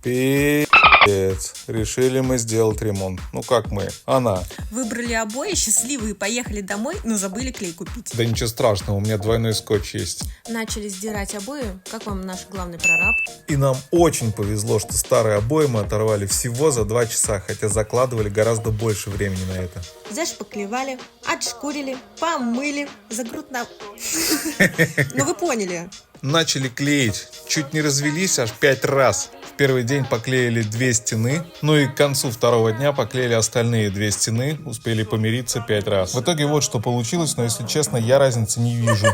Пи***ц. Решили мы сделать ремонт. Ну как мы? Она. Выбрали обои, счастливые, поехали домой, но забыли клей купить. Да ничего страшного, у меня двойной скотч есть. Начали сдирать обои. Как вам наш главный прораб? И нам очень повезло, что старые обои мы оторвали всего за 2 часа, хотя закладывали гораздо больше времени на это. Зашпаклевали, отшкурили, помыли, за грудь нам. Ну вы поняли. Начали клеить, чуть не развелись аж 5 раз. В первый день поклеили 2 стены, ну и к концу второго дня поклеили остальные 2 стены, успели помириться 5 раз. В итоге вот что получилось, но если честно, я разницы не вижу.